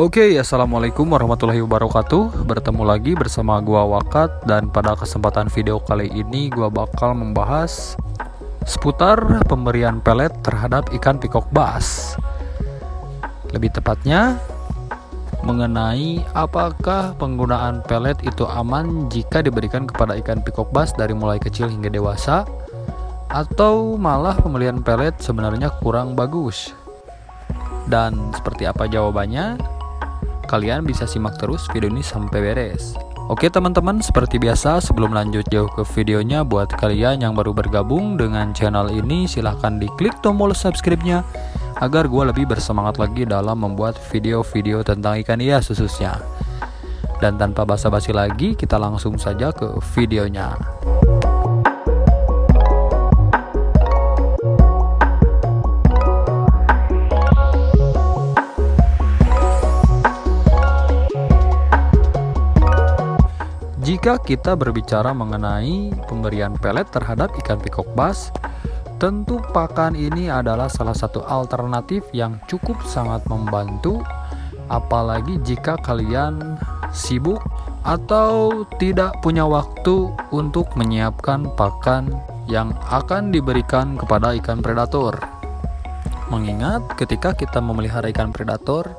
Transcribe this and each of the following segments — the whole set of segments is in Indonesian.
Oke, assalamualaikum warahmatullahi wabarakatuh. Bertemu lagi bersama gua Wakat, dan pada kesempatan video kali ini gua bakal membahas seputar pemberian pelet terhadap ikan pikok bass. Lebih tepatnya mengenai apakah penggunaan pelet itu aman jika diberikan kepada ikan pikok bass dari mulai kecil hingga dewasa, atau malah pemberian pelet sebenarnya kurang bagus. Dan seperti apa jawabannya? Kalian bisa simak terus video ini sampai beres. Oke teman-teman, seperti biasa sebelum lanjut jauh ke videonya, buat kalian yang baru bergabung dengan channel ini, silahkan diklik tombol subscribe-nya agar gue lebih bersemangat lagi dalam membuat video-video tentang ikan hias khususnya. Dan tanpa basa-basi lagi, kita langsung saja ke videonya. Jika kita berbicara mengenai pemberian pelet terhadap ikan pikok bass, tentu pakan ini adalah salah satu alternatif yang cukup sangat membantu, apalagi jika kalian sibuk atau tidak punya waktu untuk menyiapkan pakan yang akan diberikan kepada ikan predator. Mengingat ketika kita memelihara ikan predator,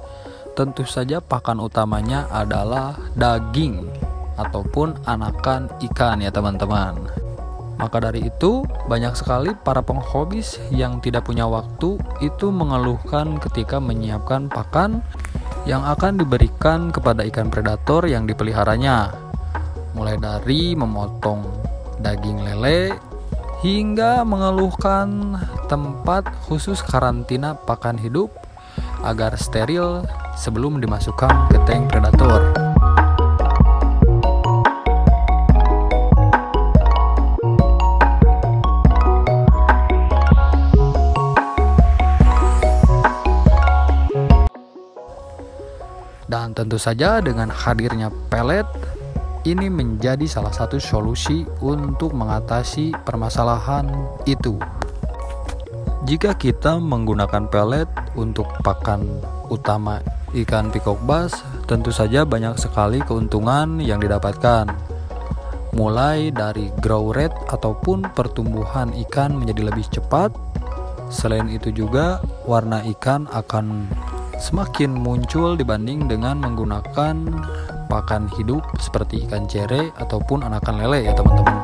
tentu saja pakan utamanya adalah daging ataupun anakan ikan ya teman-teman. Maka dari itu banyak sekali para penghobis yang tidak punya waktu itu mengeluhkan ketika menyiapkan pakan yang akan diberikan kepada ikan predator yang dipeliharanya, mulai dari memotong daging lele hingga mengeluhkan tempat khusus karantina pakan hidup agar steril sebelum dimasukkan ke tank predator. Dan tentu saja dengan hadirnya pelet, ini menjadi salah satu solusi untuk mengatasi permasalahan itu. Jika kita menggunakan pelet untuk pakan utama ikan pikok bass, tentu saja banyak sekali keuntungan yang didapatkan. Mulai dari grow rate ataupun pertumbuhan ikan menjadi lebih cepat. Selain itu juga warna ikan akan semakin muncul dibanding dengan menggunakan pakan hidup seperti ikan cere ataupun anakan lele ya teman-teman.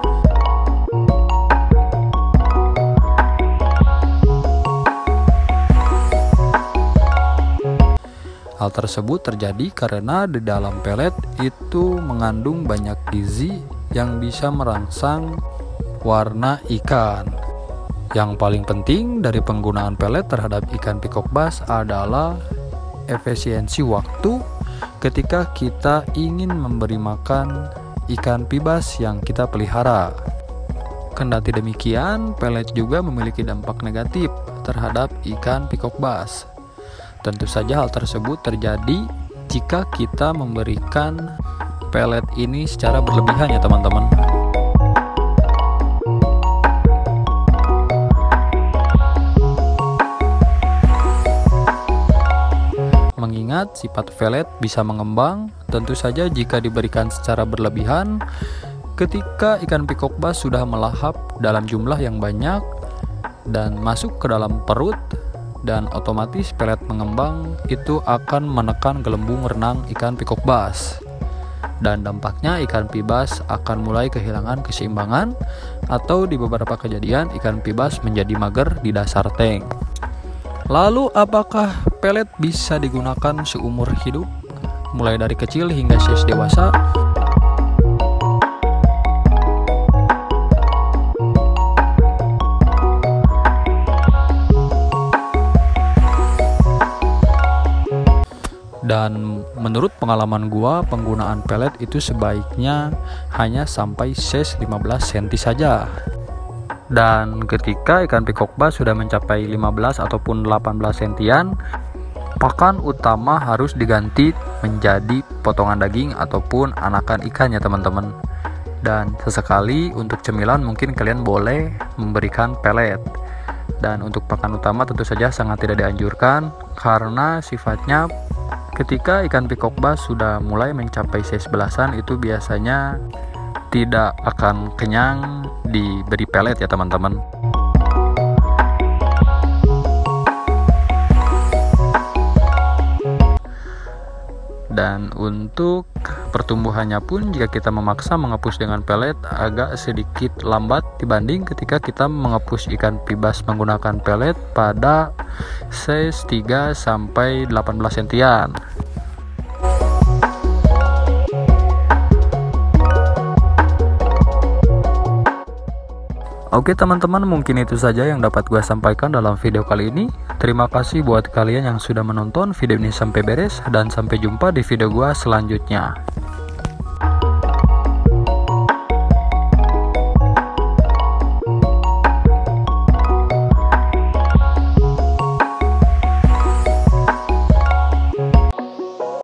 Hal tersebut terjadi karena di dalam pelet itu mengandung banyak gizi yang bisa merangsang warna ikan. Yang paling penting dari penggunaan pelet terhadap ikan pikok bass adalah efisiensi waktu ketika kita ingin memberi makan ikan pibas yang kita pelihara. Kendati demikian, pelet juga memiliki dampak negatif terhadap ikan pikok bass. Tentu saja hal tersebut terjadi jika kita memberikan pelet ini secara berlebihan ya teman-teman. Mengingat sifat pelet bisa mengembang, tentu saja jika diberikan secara berlebihan, ketika ikan pikok bass sudah melahap dalam jumlah yang banyak dan masuk ke dalam perut, dan otomatis pelet mengembang, itu akan menekan gelembung renang ikan pikok bass. Dan dampaknya ikan pibas akan mulai kehilangan keseimbangan, atau di beberapa kejadian ikan pibas menjadi mager di dasar tank. Lalu apakah pelet bisa digunakan seumur hidup, mulai dari kecil hingga size dewasa? Dan menurut pengalaman gua, penggunaan pelet itu sebaiknya hanya sampai size 15 cm saja. Dan ketika ikan pikok bass sudah mencapai 15 ataupun 18 sentian, pakan utama harus diganti menjadi potongan daging ataupun anakan ikan ya teman-teman. Dan sesekali untuk cemilan mungkin kalian boleh memberikan pelet. Dan untuk pakan utama tentu saja sangat tidak dianjurkan karena sifatnya Ketika ikan pikok bass sudah mulai mencapai size belasan, itu biasanya tidak akan kenyang diberi pelet ya teman-teman. Dan untuk pertumbuhannya pun, jika kita memaksa mengepus dengan pelet, agak sedikit lambat dibanding ketika kita mengepus ikan pibas menggunakan pelet pada size 3-18 sentian. Oke teman-teman, mungkin itu saja yang dapat gue sampaikan dalam video kali ini. Terima kasih buat kalian yang sudah menonton video ini sampai beres, dan sampai jumpa di video gue selanjutnya.